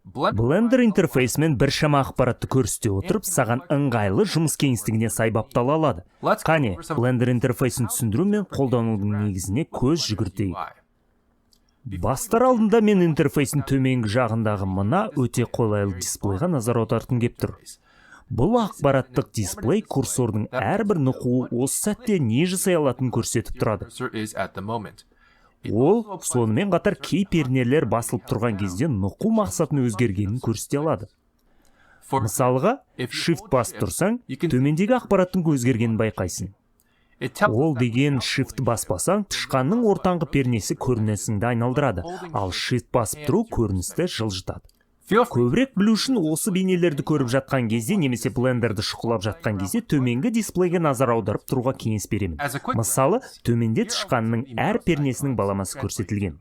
Blender интерфейсімен біршама ақпаратты көрсете отырып, саған ыңғайлы жұмыс кеңістігіне сай баптала алады. Қане, Blender интерфейсін түсіндіру мен қолданудың негізіне көз жүгіртейік. Бастар алдында мен интерфейсін төменгі жағындағы мына өте қолайлы дисплейға назар аудартқым келіп тұр. Бұл ақпараттық дисплей курсордың әрбір нұқуы осы сәтте не жасай алатынын көрсетіп тұрады. Ол сонымен қатар кей пернелер басылып тұрған кезде нұқу мақсатын өзгергенін көрсете алады. Мысалға, Shift басып тұрсаң, төмендегі ақпараттың өзгергенін байқайсың. Ол деген Shift баспасаң, тышқанның ортаңғы пернесі көрінісіңді айналдырады, ал Shift басып тұру көріністі жылжытады. Көбірек білу үшін осы бейнелерді көріп жатқан кезде немесе Blenderді шұқылап жатқан кезде төменгі дисплейге назар аударып тұруға кеңес беремін. Мысалы, төменде тышқанның әр пернесінің баламасы көрсетілген.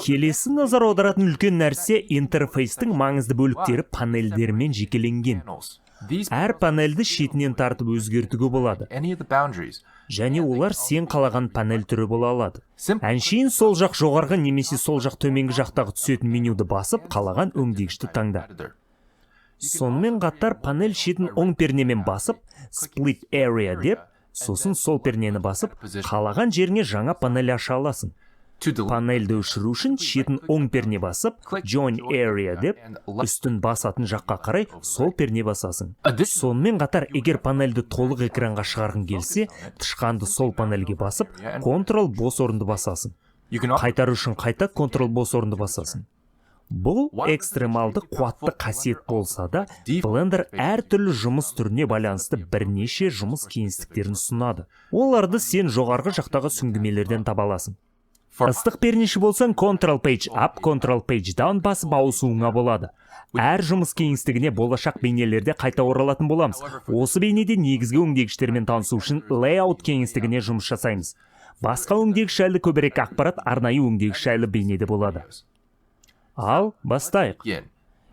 Келесі назар аударатын үлкен нәрсе интерфейстің маңызды бөліктері панельдермен жекеленген. Әр панельді шетінен тартып өзгертуге болады. Және олар сен қалаған панель түрі бола алады. Әншейін сол жақ жоғарғы немесе сол жақ төменгі жақтағы түсетін менюді басып, қалаған өңдегішті таңда. Сонымен қатар панель шетін оң пернемен басып, Split Area деп, сосын сол пернені басып, қалаған жеріңе жаңа панель аша аласың. Панельді өшіру үшін шетін оң перне басып, Join Area деп, үстін басатын жаққа қарай сол перне басасың. Сонымен қатар, егер панельді толық экранға шығарғың келсе, тышқанды сол панельге басып, Ctrl бос орынды басасың. Қайтару үшін қайта Ctrl бос орынды басасың. Бұл экстремалды қуатты қасиет болса да, Blender әртүрлі жұмыс түріне байланысты бірнеше жұмыс кеңістіктерін ұсынады. Оларды сен жоғарғы жақтағы сүңгімелерден таба аласың. Ыстық пернеші болсаң, Ctrl Page Up, Ctrl Page Down басып ауысуыңа болады. Әр жұмыс кеңістігіне болашақ бейнелерде қайта оралатын боламыз. Осы бейнеде негізгі өңдегіштермен танысу үшін Layout кеңістігіне жұмыс жасаймыз. Басқа өңдегіш жайлы көбірек ақпарат арнайы өңдегіш жайлы бейнеде болады. Ал, бастайық.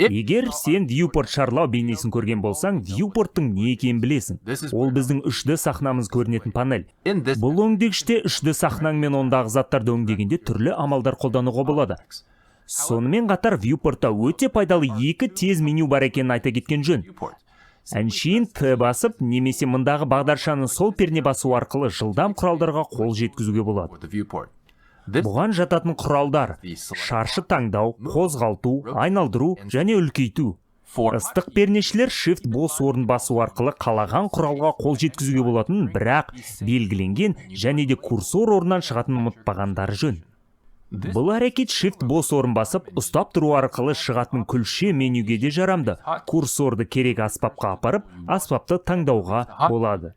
Егер сен Viewport шарлау бейнесін көрген болсаң, Viewport'тың не екенін білесің. Ол біздің 3D сахнамыз көрінетін панель. Бұл өңдегіште 3D сахнаң мен ондағы заттарды өңдегенде түрлі амалдар қолдануға болады. Сонымен қатар Viewport'та өте пайдалы екі тез меню бар екенін айта кеткен жөн. Әншейін Т басып, немесе мындағы бағдаршаны сол перне басу арқылы жылдам құралдарға қол жеткізуге болады. Бұған жататын құралдар: шаршы таңдау, қозғалту, айналдыру және үлкейту. Ыстық пернешілер Shift бос орын басу арқылы қалаған құралға қол жеткізуге болатын, бірақ белгіленген және де курсор орнынан шығатын ұмытпағандары жөн. Бұл әрекет Shift бос орын басып, ұстап тұру арқылы шығатын күлше менюге де жарамды. Курсорды керек аспапқа апарып, аспапты таңдауға болады.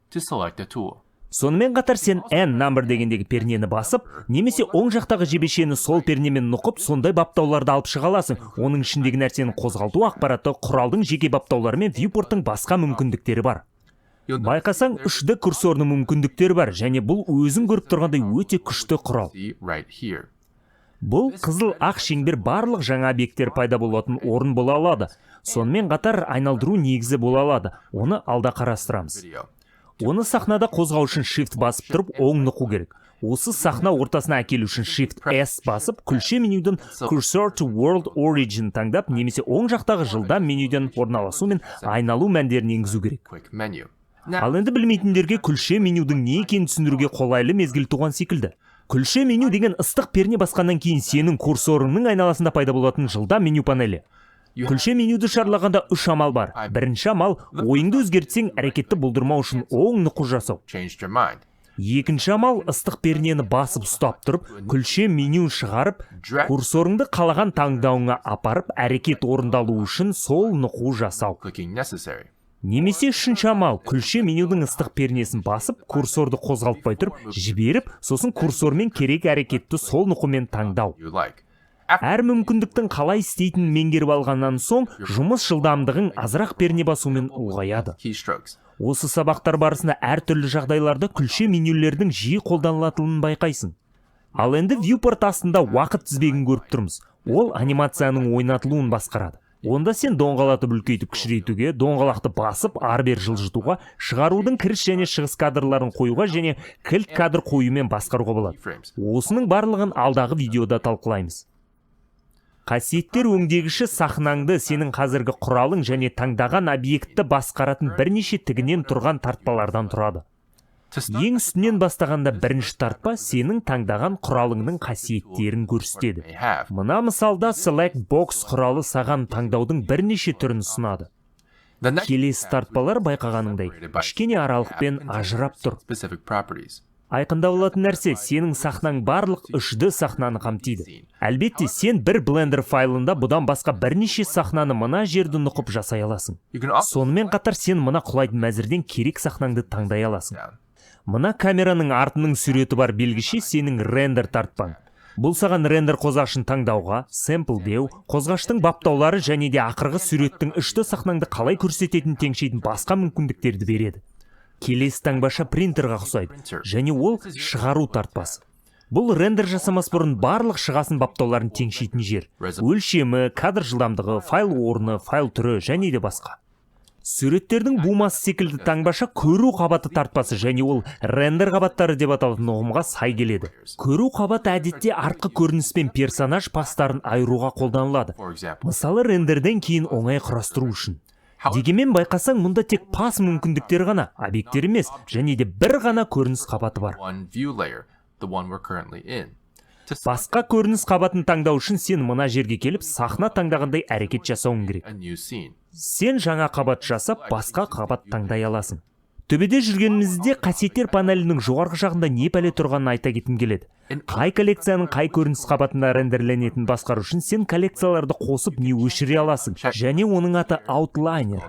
Сонымен қатар сен N number дегендегі пернені басып, немесе оң жақтағы жебешені сол пернемен нұқып, сондай баптауларды алып шыға аласың. Оның ішіндегі нәрсені қозғалту ақпараты құралдың жеке баптаулары мен Viewport'тың басқа мүмкіндіктері бар. Байқасаң, 3D курсорының мүмкіндіктері бар, және бұл өзің көріп тұрғандай өте күшті құрал. Бұл қызыл ақ шеңбер барлық жаңа объекттер пайда болатын орын бола алады. Сонымен қатар айналдыру негізі бола алады. Оны алда қарастырамыз. Оны сахнада қозғау үшін Shift басып тұрып, оң нұқу керек. Осы сахна ортасына әкелу үшін Shift S басып, күлше менюден Cursor to World Origin таңдап, немесе оң жақтағы жылдам менюден орналасу мен айналу мәндерін енгізу керек. Ал енді білмейтіндерге күлше менюдің не екенін түсіндіруге қолайлы мезгіл туған секілді. Күлше меню деген ыстық перне басқаннан кейін сенің курсорыңның айналасында пайда болатын жылдам меню панелі. Күлше менюді шарлағанда 3 амал бар. Бірінші амал, ойыңды өзгертсең әрекетті болдырмау үшін оң нұқу жасау. Екінші амал, ыстық пернені басып ұстап тұрып, күлше меню шығарып, курсорыңды қалаған таңдауыңа апарып, әрекет орындалу үшін сол нұқу жасау. Немесе үшінші амал, күлше менюдің ыстық пернесін басып, курсорды қозғалтпай тұрып, жіберіп, сосын курсормен керек әрекетті сол нұқумен таңдау. Әр мүмкіндіктің қалай істейтінін меңгеріп алғаннан соң, жұмыс жылдамдығың азырақ перне басумен ұлғаяды. Осы сабақтар барысында әртүрлі жағдайларда күлше менюлердің жиі қолданылатынын байқайсың. Ал енді Viewport астында уақыт тізбегін көріп тұрмыз. Ол анимацияның ойнатылуын басқарады. Онда сен доңғалатып үлкейтіп кішірейтуге, доңғалақты басып, ар-бер жылжытуға, шығарудың кіріс және шығыс кадрларын қоюға және кілт кадр қоюмен басқаруға болады. Осының барлығын алдағы видеода талқылаймыз. Қасиеттер өңдегіші сахнаңды сенің қазіргі құралың және таңдаған объектті басқаратын бірнеше тігінен тұрған тартпалардан тұрады. Ең үстінен бастағанда бірінші тартпа сенің таңдаған құралыңның қасиеттерін көрсетеді. Мына мысалда Select Box құралы саған таңдаудың бірнеше түрін ұсынады. Келесі тартпалар байқағаныңдай кішкене аралықпен ажырап тұр. Айқындалатын нәрсе сенің сахнаң барлық 3D сахнаны қамтиды. Әлбетте, сен бір Blender файлында бұдан басқа бірнеше сахнаны мына жерді нұқып жасай аласың. Сонымен қатар сен мына құлайтын мәзірден керек сахнаңды таңдай аласың. Мына камераның артының суреті бар белгіше сенің рендер тартпаң. Бұл саған рендер қозғашын таңдауға, сэмплдеу, қозғаштың баптаулары және де ақырғы суреттің 3D сахнаңды қалай көрсететінін теңшейтін басқа мүмкіндіктерді береді. Келесі таңбаша принтерға ұқсайды, және ол шығару тартпасы. Бұл рендер жасамас бұрын барлық шығасын баптауларын теңшейтін жер. Өлшемі, кадр жылдамдығы, файл орны, файл түрі және де басқа. Суреттердің бумасы секілді таңбаша көру қабаты тартпасы және ол рендер қабаттары деп аталатын ұғымға сай келеді. Көру қабаты әдетте артқы көрініс пен персонаж пастарын айыруға қолданылады. Мысалы рендерден кейін оңай құрастыру үшін. Дегенмен байқасаң, мұнда тек пас мүмкіндіктері ғана, объекттер емес, және де бір ғана көрініс қабаты бар. Басқа көрініс қабатын таңдау үшін сен мына жерге келіп, сахна таңдағандай әрекет жасауың керек. Сен жаңа қабат жасап, басқа қабат таңдай аласың. Төбеде жүргенімізде қасиеттер панелінің жоғарғы жағында не пәле тұрғанын айта кеткім келеді. Қай коллекцияның қай көрініс қабатында рендерленетінін басқару үшін сен коллекцияларды қосып не өшіре аласың, және оның аты Outliner.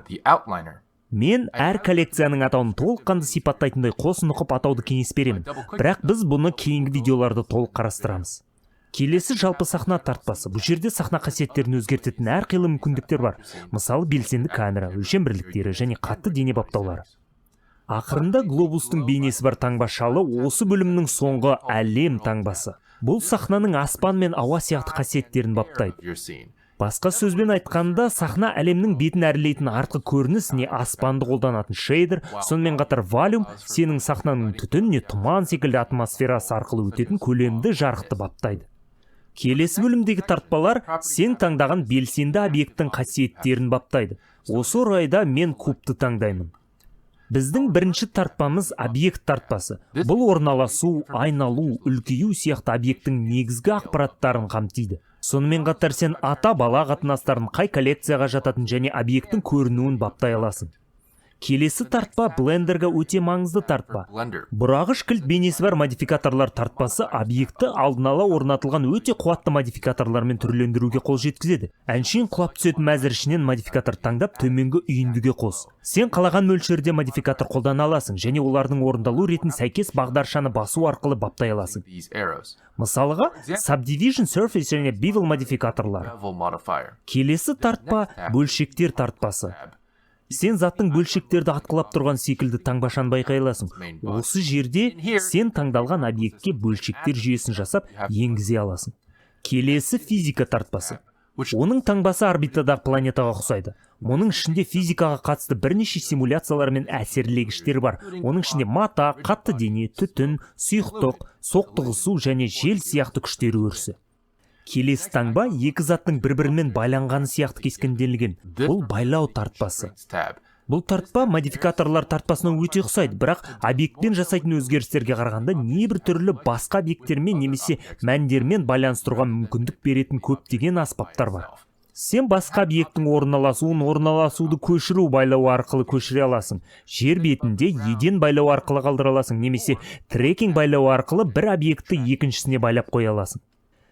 Мен әр коллекцияның атауын толыққанды сипаттайтындай қос нұқып атауды кеңес беремін, бірақ біз бұны кейінгі видеоларды толық қарастырамыз. Келесі жалпы сахна тартпасы. Бұл жерде сахна қасиеттерін өзгертетін әрқилы мүмкіндіктер бар. Мысалы, белсенді камера, өлшем бірліктері және қатты дене баптаулары. Ақырында глобустың бейнесі бар таңбашалы осы бөлімнің соңғы әлем таңбасы. Бұл сахнаның аспан мен ауа сияқты қасиеттерін баптайды. Басқа сөзбен айтқанда, сахна әлемнің бетін әрлейтін артқы көрініс не аспанды қолданатын шейдер, сонымен қатар волюм сенің сахнаның түтін не тұман секілді атмосферасы арқылы өтетін көлемді жарықты баптайды. Келесі бөлімдегі тартпалар сен таңдаған белсенді объекттің қасиеттерін баптайды. Осы орайда мен кубты таңдаймын. Біздің бірінші тартпамыз объект тартпасы. Бұл орналасу, айналу, үлкею сияқты объекттің негізгі ақпараттарын қамтиды. Сонымен қатар сен ата-бала қатынастарын қай коллекцияға жататын және объекттің көрінуін баптай аласың. Келесі тартпа Blender'ға өте маңызды тартпа. Бұрағыш кілт бейнесі бар модификаторлар тартпасы объекті алдын ала орнатылған өте қуатты модификаторлармен түрлендіруге қол жеткізеді. Әншейін құлап түсетін мәзір ішінен модификатор таңдап төменгі үйіндіге қос. Сен қалаған мөлшерде модификатор қолдана аласың және олардың орындалу ретін сәйкес бағдаршаны басу арқылы баптай аласың. Мысалға, Subdivision Surface және Bevel модификаторлары. Келесі тартпа бөлшектер тартпасы. Сен заттың бөлшектерді атқылап тұрған секілді таңбашаны байқай аласың. Осы жерде сен таңдалған объектке бөлшектер жүйесін жасап енгізе аласың. Келесі физика тартпасы. Оның таңбасы орбитадағы планетаға ұқсайды. Оның ішінде физикаға қатысты бірнеше симуляциялар мен әсерлегіштер бар. Оның ішінде мата, қатты дене, түтін, сұйықтық, соқтығысу және жел сияқты күштер өрісі. Келесі таңба екі заттың бір-бірімен байланғаны сияқты кескінделген. Бұл байлау тартпасы. Бұл тартпа модификаторлар тартпасына өте ұқсайды, бірақ объектпен жасайтын өзгерістерге қарағанда небір түрлі басқа объекттермен немесе мәндермен байланыстыруға мүмкіндік беретін көптеген аспаптар бар. Сен басқа объекттің орналасуды көшіру байлау арқылы көшіре аласың. Жер бетінде еден байлау арқылы қалдыра аласың, немесе трекинг байлау арқылы бір объектті екіншісіне байлап қоя аласың.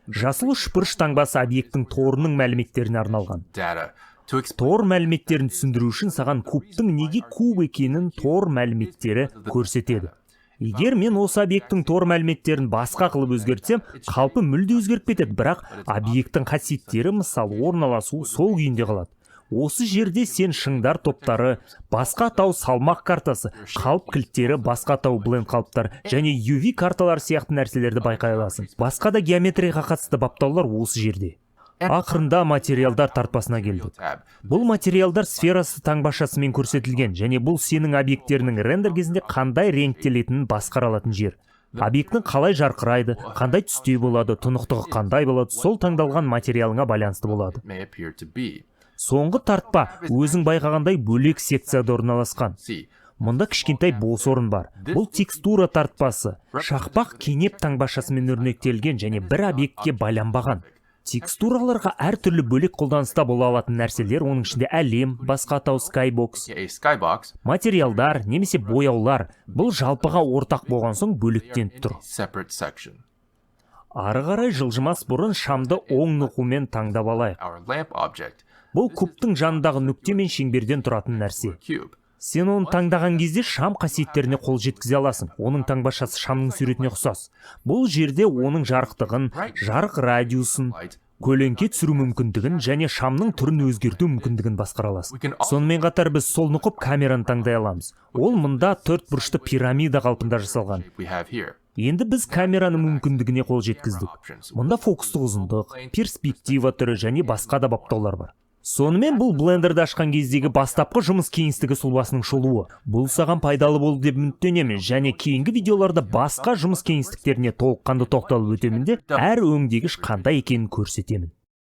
Жасыл үшбұрыш таңбасы объекттің торының мәліметтеріне арналған. Тор мәліметтерін түсіндіру үшін саған кубтың неге куб екенін тор мәліметтері көрсетеді. Егер мен осы объекттің тор мәліметтерін басқа қылып өзгертсем, қалпы мүлде өзгеріп кетеді, бірақ объекттің қасиеттері, мысалы орналасуы сол күйінде қалады. Осы жерде сен шыңдар топтары, басқа атау салмақ картасы, қалып кілттері, басқа атау бленд қалыптар және UV карталар сияқты нәрселерді байқай аласың. Басқа да геометрияға қатысты баптаулар осы жерде. Ақырында материалдар тартпасына келдік. Бұл материалдар сферасы таңбашасымен көрсетілген және бұл сенің объекттерінің рендер кезінде қандай реңктелетінін басқара алатын жер. Объектің қалай жарқырайды, қандай түсте болады, тұнықтығы қандай болады, сол таңдалған материалыңа байланысты болады. Соңғы тартпа өзің байқағандай бөлек секцияда орналасқан. Мұнда кішкентай бос орын бар. Бұл текстура тартпасы. Шақпақ кенеп таңбашасымен өрнектелген және бір объектке байланбаған. Текстураларға әртүрлі бөлек қолданыста бола алатын нәрселер, оның ішінде әлем, басқа атау skybox, материалдар немесе бояулар. Бұл жалпыға ортақ болған соң бөліктен тұр. Ары қарай жылжымас бұрын шамды оң нұқумен таңдап алайық. Бұл кубтың жанындағы нүкте мен шеңберден тұратын нәрсе. Сен оны таңдаған кезде шам қасиеттеріне қол жеткізе аласың. Оның таңбашасы шамның суретіне ұқсас. Бұл жерде оның жарықтығын, жарық радиусын, көлеңке түсіру мүмкіндігін және шамның түрін өзгерту мүмкіндігін басқара аласың. Сонымен қатар біз сол нұқып камераны таңдай аламыз. Ол мұнда төрт бұрышты пирамида қалпында жасалған. Енді біз камераның мүмкіндігіне қол жеткіздік. Мұнда фокустық ұзындық, перспектива түрі және басқа да баптаулар бар. Сонымен бұл блендерді ашқан кездегі бастапқы жұмыс кеңістігі сұлбасының шолуы. Бұл саған пайдалы болды деп үміттенемін және кейінгі видеоларда басқа жұмыс кеңістіктеріне толыққанды тоқталып өтемін де әр өңдегіш қандай екенін көрсетемін.